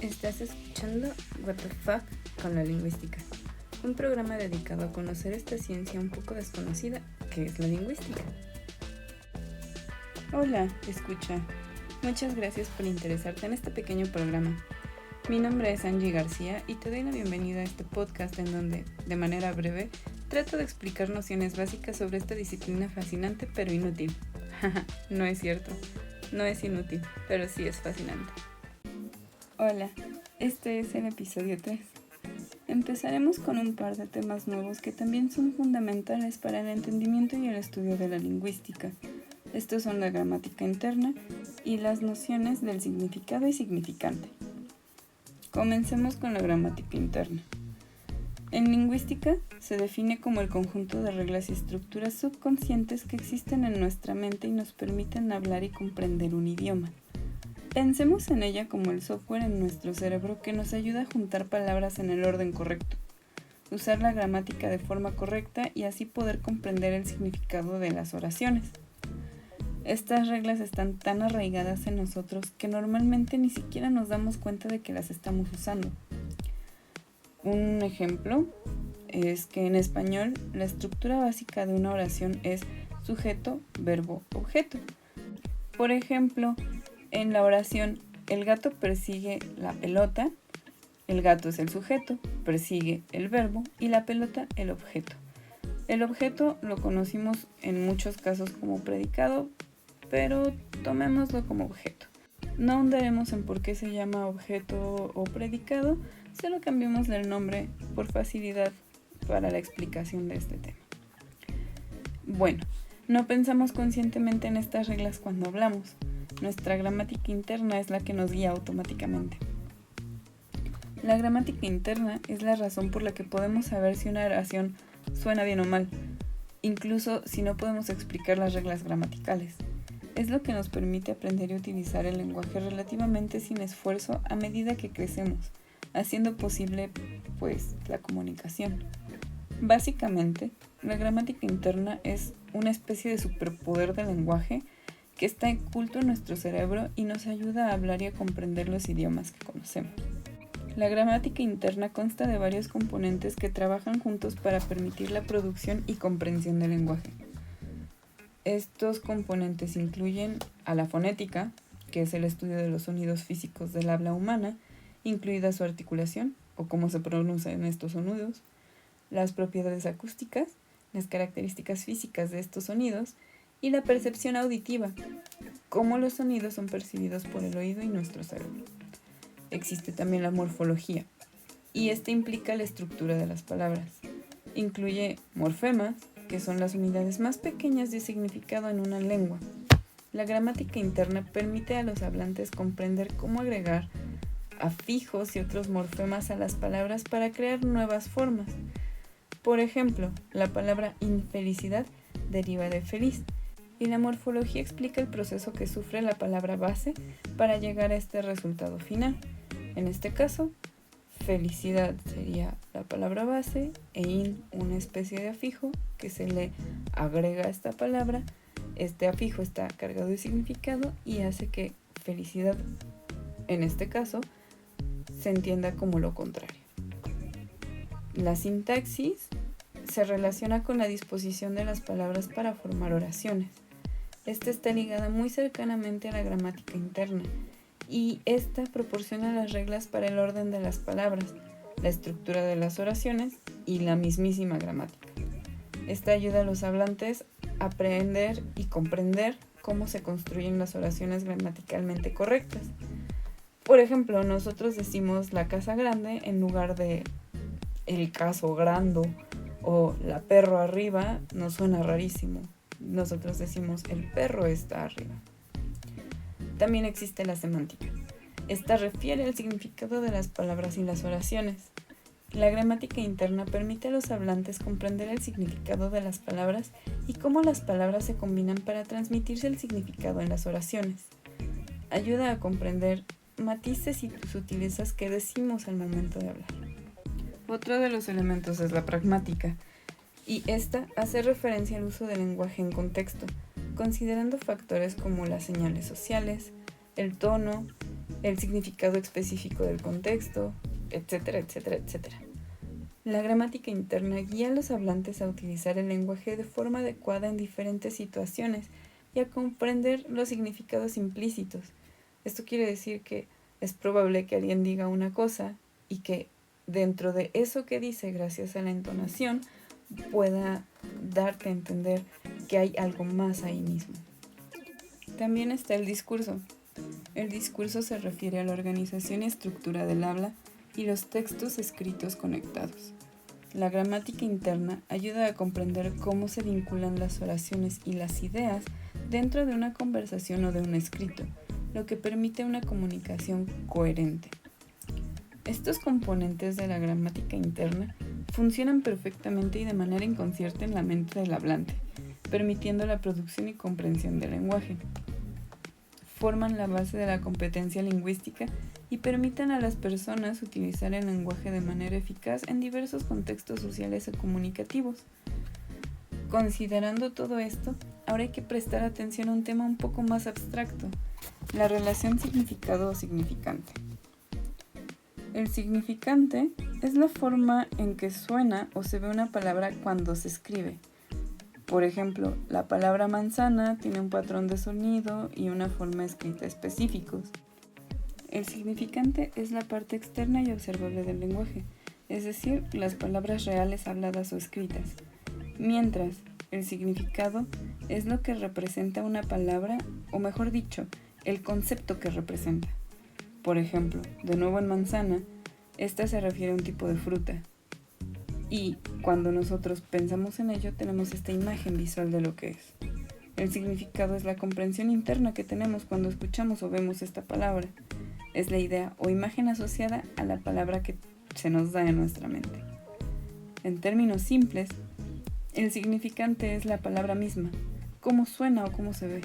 Estás escuchando What the Fuck con la lingüística, un programa dedicado a conocer esta ciencia un poco desconocida que es la lingüística. Hola, escucha. Muchas gracias por interesarte en este pequeño programa. Mi nombre es Angie García y te doy la bienvenida a este podcast en donde, de manera breve, trato de explicar nociones básicas sobre esta disciplina fascinante pero inútil. No es cierto, no es inútil, pero sí es fascinante. Hola, este es el episodio 3. Empezaremos con un par de temas nuevos que también son fundamentales para el entendimiento y el estudio de la lingüística. Estos son la gramática interna y las nociones del significado y significante. Comencemos con la gramática interna. En lingüística se define como el conjunto de reglas y estructuras subconscientes que existen en nuestra mente y nos permiten hablar y comprender un idioma. Pensemos en ella como el software en nuestro cerebro que nos ayuda a juntar palabras en el orden correcto, usar la gramática de forma correcta y así poder comprender el significado de las oraciones. Estas reglas están tan arraigadas en nosotros que normalmente ni siquiera nos damos cuenta de que las estamos usando. Un ejemplo es que en español la estructura básica de una oración es sujeto, verbo, objeto. Por ejemplo, en la oración, el gato persigue la pelota, el gato es el sujeto, persigue el verbo y la pelota el objeto. El objeto lo conocimos en muchos casos como predicado, pero tomémoslo como objeto. No ahondaremos en por qué se llama objeto o predicado, solo cambiemos el nombre por facilidad para la explicación de este tema. Bueno, no pensamos conscientemente en estas reglas cuando hablamos. Nuestra gramática interna es la que nos guía automáticamente. La gramática interna es la razón por la que podemos saber si una oración suena bien o mal, incluso si no podemos explicar las reglas gramaticales. Es lo que nos permite aprender y utilizar el lenguaje relativamente sin esfuerzo a medida que crecemos, haciendo posible, la comunicación. Básicamente, la gramática interna es una especie de superpoder del lenguaje que está oculto en nuestro cerebro y nos ayuda a hablar y a comprender los idiomas que conocemos. La gramática interna consta de varios componentes que trabajan juntos para permitir la producción y comprensión del lenguaje. Estos componentes incluyen a la fonética, que es el estudio de los sonidos físicos del habla humana, incluida su articulación o cómo se pronuncian estos sonidos, las propiedades acústicas, las características físicas de estos sonidos, y la percepción auditiva, cómo los sonidos son percibidos por el oído y nuestro cerebro. Existe también la morfología, y esta implica la estructura de las palabras. Incluye morfemas, que son las unidades más pequeñas de significado en una lengua. La gramática interna permite a los hablantes comprender cómo agregar afijos y otros morfemas a las palabras para crear nuevas formas. Por ejemplo, la palabra infelicidad deriva de feliz, y la morfología explica el proceso que sufre la palabra base para llegar a este resultado final. En este caso, felicidad sería la palabra base e una especie de afijo que se le agrega a esta palabra. Este afijo está cargado de significado y hace que felicidad, en este caso, se entienda como lo contrario. La sintaxis se relaciona con la disposición de las palabras para formar oraciones. Esta está ligada muy cercanamente a la gramática interna y esta proporciona las reglas para el orden de las palabras, la estructura de las oraciones y la mismísima gramática. Esta ayuda a los hablantes a aprender y comprender cómo se construyen las oraciones gramaticalmente correctas. Por ejemplo, nosotros decimos la casa grande en lugar de el caso grando o la perro arriba, nos suena rarísimo. Nosotros decimos el perro está arriba. También existe la semántica. Esta refiere al significado de las palabras y las oraciones. La gramática interna permite a los hablantes comprender el significado de las palabras y cómo las palabras se combinan para transmitirse el significado en las oraciones. Ayuda a comprender matices y sutilezas que decimos al momento de hablar. Otro de los elementos es la pragmática, y esta hace referencia al uso del lenguaje en contexto, considerando factores como las señales sociales, el tono el significado específico del contexto, etcétera, etcétera, etcétera. La gramática interna guía a los hablantes a utilizar el lenguaje de forma adecuada en diferentes situaciones y a comprender los significados implícitos. Esto quiere decir que es probable que alguien diga una cosa y que dentro de eso que dice, gracias a la entonación, pueda darte a entender que hay algo más ahí mismo. También está el discurso. El discurso se refiere a la organización y estructura del habla y los textos escritos conectados. La gramática interna ayuda a comprender cómo se vinculan las oraciones y las ideas dentro de una conversación o de un escrito, lo que permite una comunicación coherente. Estos componentes de la gramática interna funcionan perfectamente y de manera inconsciente en la mente del hablante, permitiendo la producción y comprensión del lenguaje. Forman la base de la competencia lingüística y permiten a las personas utilizar el lenguaje de manera eficaz en diversos contextos sociales o comunicativos. Considerando todo esto, ahora hay que prestar atención a un tema un poco más abstracto, la relación significado o significante. El significante es la forma en que suena o se ve una palabra cuando se escribe. Por ejemplo, la palabra manzana tiene un patrón de sonido y una forma escrita específicos. El significante es la parte externa y observable del lenguaje, es decir, las palabras reales habladas o escritas, mientras el significado es lo que representa una palabra, o mejor dicho, el concepto que representa. Por ejemplo, de nuevo en manzana, esta se refiere a un tipo de fruta. Y cuando nosotros pensamos en ello, tenemos esta imagen visual de lo que es. El significado es la comprensión interna que tenemos cuando escuchamos o vemos esta palabra. Es la idea o imagen asociada a la palabra que se nos da en nuestra mente. En términos simples, el significante es la palabra misma, cómo suena o cómo se ve.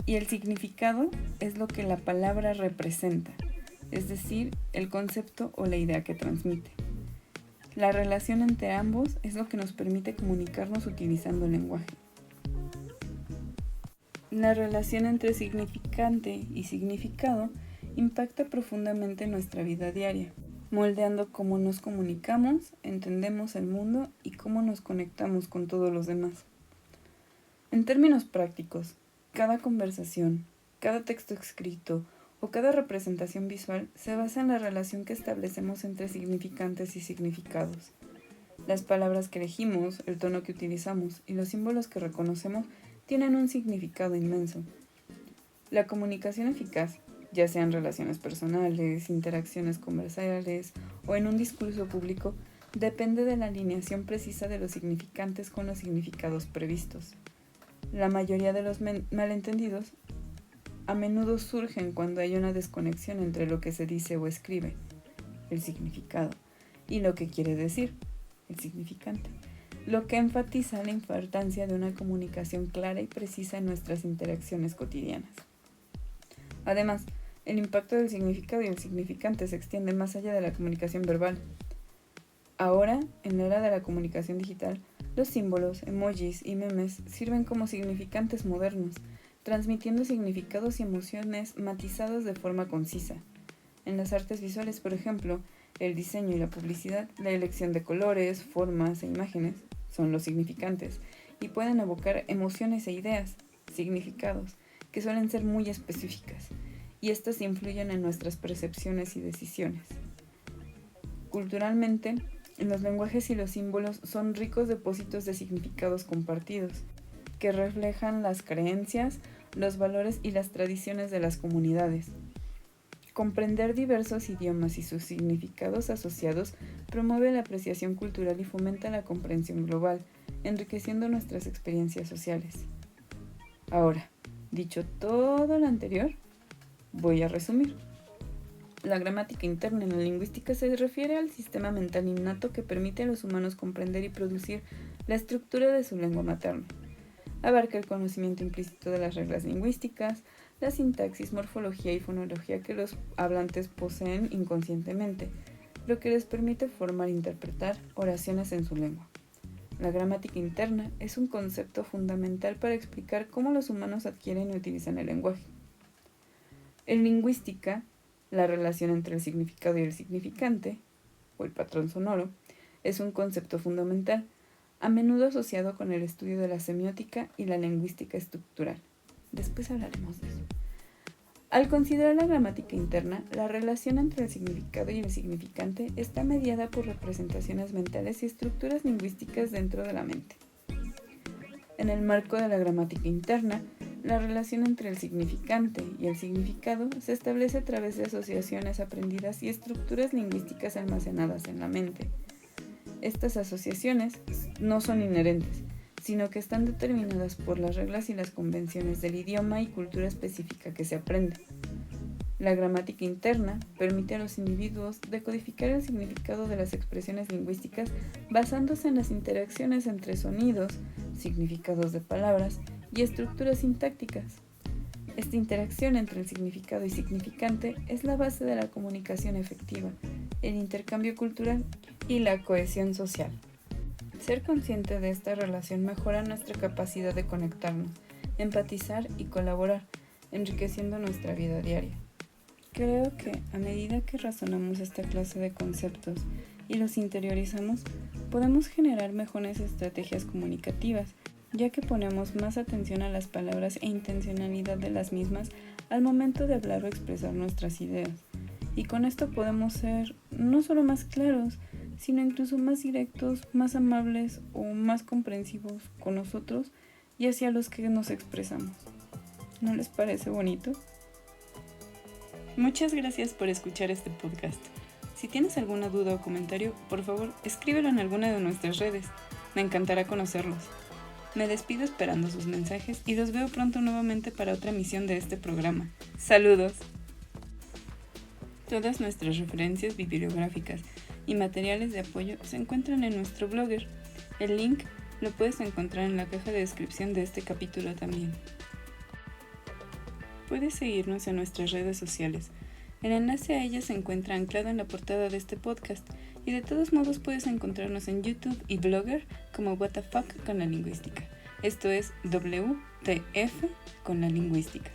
Y el significado es lo que la palabra representa, es decir, el concepto o la idea que transmite. La relación entre ambos es lo que nos permite comunicarnos utilizando el lenguaje. La relación entre significante y significado impacta profundamente nuestra vida diaria, moldeando cómo nos comunicamos, entendemos el mundo y cómo nos conectamos con todos los demás. En términos prácticos, cada conversación, cada texto escrito o cada representación visual se basa en la relación que establecemos entre significantes y significados. Las palabras que elegimos, el tono que utilizamos y los símbolos que reconocemos tienen un significado inmenso. La comunicación eficaz, ya sean relaciones personales, interacciones comerciales o en un discurso público, depende de la alineación precisa de los significantes con los significados previstos. La mayoría de los malentendidos a menudo surgen cuando hay una desconexión entre lo que se dice o escribe, el significado, y lo que quiere decir, el significante, lo que enfatiza la importancia de una comunicación clara y precisa en nuestras interacciones cotidianas. Además, el impacto del significado y el significante se extiende más allá de la comunicación verbal. Ahora, en la era de la comunicación digital, los símbolos, emojis y memes sirven como significantes modernos, transmitiendo significados y emociones matizados de forma concisa. En las artes visuales, por ejemplo, el diseño y la publicidad, la elección de colores, formas e imágenes son los significantes y pueden evocar emociones e ideas, significados, que suelen ser muy específicas, y estas influyen en nuestras percepciones y decisiones. Culturalmente, los lenguajes y los símbolos son ricos depósitos de significados compartidos, que reflejan las creencias, los valores y las tradiciones de las comunidades. Comprender diversos idiomas y sus significados asociados promueve la apreciación cultural y fomenta la comprensión global, enriqueciendo nuestras experiencias sociales. Ahora, dicho todo lo anterior, voy a resumir. La gramática interna en la lingüística se refiere al sistema mental innato que permite a los humanos comprender y producir la estructura de su lengua materna. Abarca el conocimiento implícito de las reglas lingüísticas, la sintaxis, morfología y fonología que los hablantes poseen inconscientemente, lo que les permite formar e interpretar oraciones en su lengua. La gramática interna es un concepto fundamental para explicar cómo los humanos adquieren y utilizan el lenguaje. En lingüística, La relación entre el significado y el significante, o el patrón sonoro, es un concepto fundamental, a menudo asociado con el estudio de la semiótica y la lingüística estructural. Después hablaremos de eso. Al considerar la gramática interna, la relación entre el significado y el significante está mediada por representaciones mentales y estructuras lingüísticas dentro de la mente. En el marco de la gramática interna, la relación entre el significante y el significado se establece a través de asociaciones aprendidas y estructuras lingüísticas almacenadas en la mente. Estas asociaciones no son inherentes, sino que están determinadas por las reglas y las convenciones del idioma y cultura específica que se aprende. La gramática interna permite a los individuos decodificar el significado de las expresiones lingüísticas basándose en las interacciones entre sonidos, significados de palabras y estructuras sintácticas. Esta interacción entre el significado y significante es la base de la comunicación efectiva, el intercambio cultural y la cohesión social. Ser consciente de esta relación mejora nuestra capacidad de conectarnos, empatizar y colaborar, enriqueciendo nuestra vida diaria. Creo que a medida que razonamos esta clase de conceptos y los interiorizamos, podemos generar mejores estrategias comunicativas, ya que ponemos más atención a las palabras e intencionalidad de las mismas al momento de hablar o expresar nuestras ideas. Y con esto podemos ser no solo más claros, sino incluso más directos, más amables o más comprensivos con nosotros y hacia los que nos expresamos. ¿No les parece bonito? Muchas gracias por escuchar este podcast. Si tienes alguna duda o comentario, por favor, escríbelo en alguna de nuestras redes. Me encantará conocerlos. Me despido esperando sus mensajes y los veo pronto nuevamente para otra emisión de este programa. ¡Saludos! Todas nuestras referencias bibliográficas y materiales de apoyo se encuentran en nuestro Blogger. El link lo puedes encontrar en la caja de descripción de este capítulo también. Puedes seguirnos en nuestras redes sociales. El enlace a ellas se encuentra anclado en la portada de este podcast y de todos modos puedes encontrarnos en YouTube y Blogger como What the Fuck con la lingüística. Esto es WTF con la lingüística.